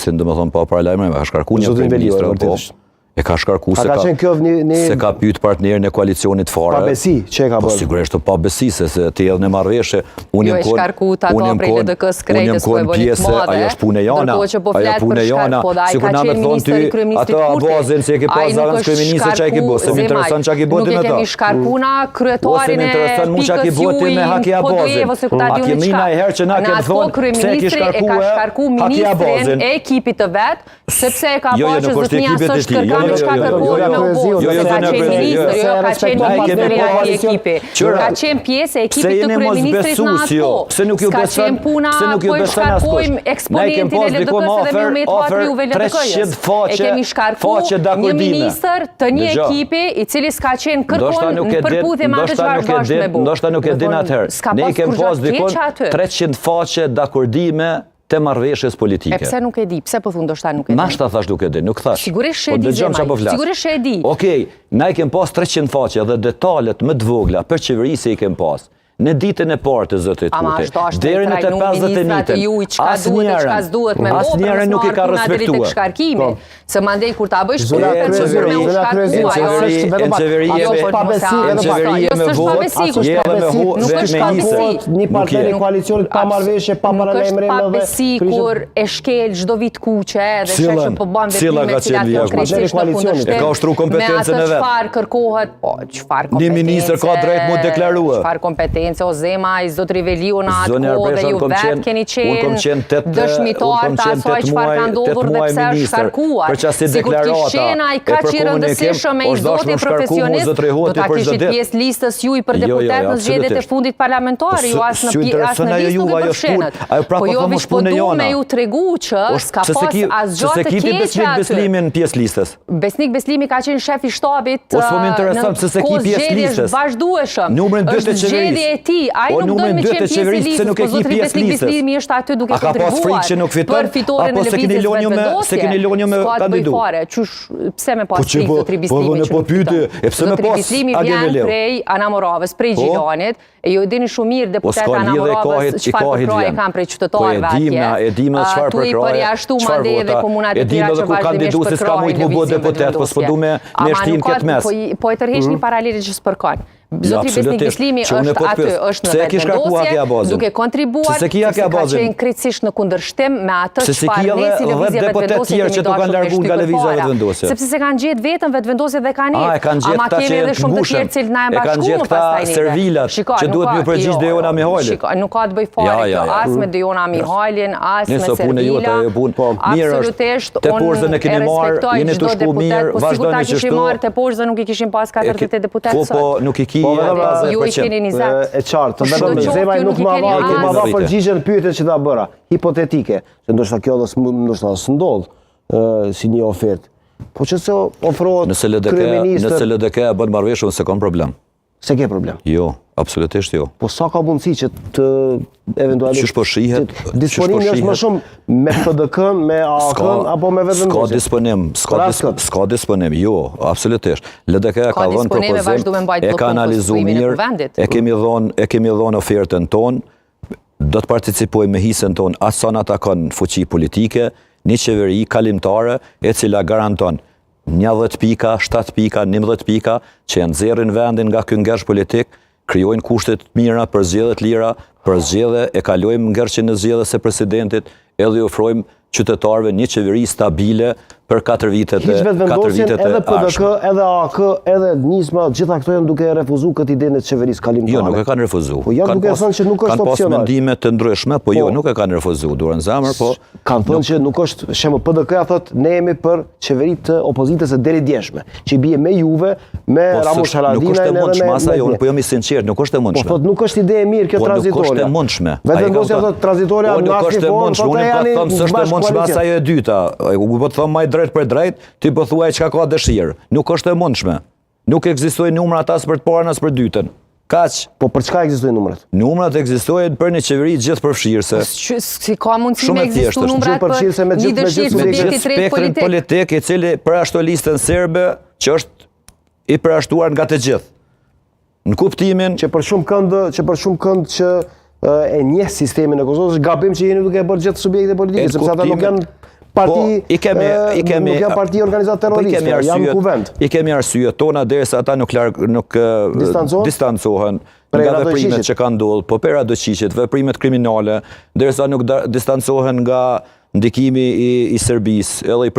Kryeministrin, domethënë pa paralajmërim, ka shkarkuar një kryeministër, po. E ka shkarkuar se ka pyet partnerin e koalicionit fare. Pa besi, që e ka bërë? Po sigurisht pa besi, se ti edhe në marrëveshje, unë jam kon pjesë, ajo është punë jana, ajo punë jana, sikur na më thon ty, ato abazën se e ke pas zanë kryeministër çka e ke bërë, se më intereson çka ke bërë me ata. Nuk e kemi shkarkuna kryetarin e pikës juaj, a kemi na herë që na ke thonë se ke shkarkuar ministrin e ekipit të vet, sepse e ka pasur që zotnia s'është kërkuar me çka kërkuar me oboz, ka qenë ministër, ka qenë ministri i ekipit, ka qenë pjesë e ekipit të kryeministrit në ato. Ka qenë puna, po e shkarkojmë eksponentin e LDK-s dhe me umetë juve LDK-s. E kemi shkarkuar një ministër të një ekipi i cili s'ka qenë kërkon në përputhje me atë çfarë dashur me bëj. Ndoshta nuk e din atëherë. Ne kemi pas dikon 300 faqe dakordime të marrëveshjes politike. E pse nuk e di? Pse po thon ndoshta nuk e di? Nashta thash nuk e di, nuk thash. Sigurisht e di. Sigurisht e di. Okej, na i kem pas 300 faqe dhe detalet më të vogla për qeverisë i kem pas. Në ditën e parë të zotit Kuti, deri në të 51-ën, asnjëherë nuk i ka respektuar. Se mandej kur ta bësh zona një partner i koalicionit pa marrëveshje, pa paralajmërim pa besi kur e shkel çdo vit kuqe dhe sheh që po bën veprime të cilat konkretisht në kundërshtim. E ka ushtruar kompetencën e vet. Çfarë kërkohet? Po, çfarë kompetencë? Një ministër ka drejt mu deklaruar. Çfarë kompetencë o Zema, i zot Riveliu në atë kohë dhe ju vetë keni qenë dëshmitar të asaj çfarë ka ndodhur dhe pse është shkarkuar. Sikur të qena i kaq i rëndësishëm me i zoti profesionist, do ta kishit pjesë listës juaj për deputet në zgjedhjet e fundit parlamentare, ju as në listë nuk e përfshinët. Po jo veç po du me ju tregu që s'ka pas asgjë të keqe aty. Beslimin pjesë listës. Besnik Beslimi ka qenë shef i shtabit në zgjedhje vazhdueshëm. Është zgjedhje e tij, ai nuk do të më qenë pjesë i listës, po zotri Besnik Beslimi është aty duke kontribuar për fitoren e lëvizjes vetëvendosje. Se keni lënjë me kandidat. Pse me pas frikë zotri Beslimi që nuk fiton? Zotri Beslimi vjen prej Anamoravës, prej Gjilanit, e ju e dini shumë mirë deputet Anamoravës çfarë përkraje kanë prej qytetarëve atje. E dimë çfarë përkraje. Tu i përjashtu mandej edhe komunat e tjera që vazhdimisht përkrajen deputet, po s'po du me shtin këtë mes. Po e tërheq një paralele që s'përkon. Zotri Besnik Beslimi është aty, është në vetëvendosje, duke kontribuar, ka qenë krejtësisht në kundërshtim me atë çfarë nisi lëvizja vetëvendosje kemi dashur. Sepse se kanë gjetë vetëm vetëvendosje dhe kanë ikur. Ama kemi edhe shumë të tjerë cilët na e bashkuar më pastaj. Servilat që duhet më përgjigj Dejona Mihajli. Nuk ka të bëj fare kjo as me Dejona Mihajlin, as me Servila. Absolutisht unë e respektoj çdo deputet, po sigurisht ta kishim marrë te poshtë dhe nuk i kishim pas 40 deputet sot. Ju i keni një zat. E qartë, Zema nuk ma dha përgjigjen pyetjet që ta bëra, hipotetike, se ndoshta kjo ndoshta s'ndodh si një ofertë. Po që se ofrohet kryeministër. Nëse LDK e bën marrëveshje, se ka problem. Se ke problem? Jo, absolutisht jo. Po sa ka mundësi që të eventualisht... Qysh po shihet? Disponimi është më shumë me PDK-n, me AK-n, apo me vetëvendosje? S'ka disponim, jo, absolutisht. LDK ka dhënë propozim, e ka analizuar mirë, e kemi dhënë ofertën tonë, do të participojmë me hisën tonë as sa na takon fuqi politike, një qeveri kalimtare e cila garanton 10 pika, 7 pika, 11 pika, që janë nxjerrin vendin nga ky ngjersh politik, krijojnë kushte të mira për zgjedhje të lira, për zgjedhje e kalojmë ngjershjen e zgjedhjes së presidentit, edhe i ofrojmë qytetarëve një qeveri stabile për 4 vitet e ardhshme. Edhe PDK, edhe AK, edhe Nisma, gjitha këto janë duke refuzuar këtë idenë të qeverisë kalimtare. Jo, nuk e kanë refuzuar. Po janë duke thënë që nuk është opsional. Kanë pas mendime të ndryshme, po jo, nuk e kanë refuzuar durën zemër, po kanë thënë që nuk është, shemë PDK-ja thotë ne jemi për qeveri të opozitës së deri djeshme, që bie me Juve, me Ramush Haradinaj edhe me Masa, po jam i sinqert, nuk është e mundshme. Po thotë nuk është ide e mirë kjo tranzitore. Nuk është e mundshme. Vetëvendosja thotë tranzitoria në asnjë formë, masa e dyta, po të them më drejt për drejt, ti po thuaj çka ka dëshirë. Nuk është e mundshme. Nuk ekzistojnë numrat as për të parën as për dytën. Kaq. Po për çka ekzistojnë numrat? Numrat ekzistojnë për një qeveri gjithëpërfshirëse. Si ka mundësi me ekzistuar numrat për një spektrin politik i cili përjashton listën serbe, që është i përjashtuar nga të gjithë. Në kuptimin që për shumë kënd që e njeh sistemin e Kosovës, gabim që jeni duke bërë gjithë subjekte politike, sepse ata nuk janë parti, nuk janë parti organizat terroriste, janë kuvend. I kemi arsyet tona derisa ata nuk distancohen nga veprimet që kanë ndodhur, po pera dëqiqit, veprimet kriminale, derisa nuk distancohen nga ndikimi i Serbisë, edhe i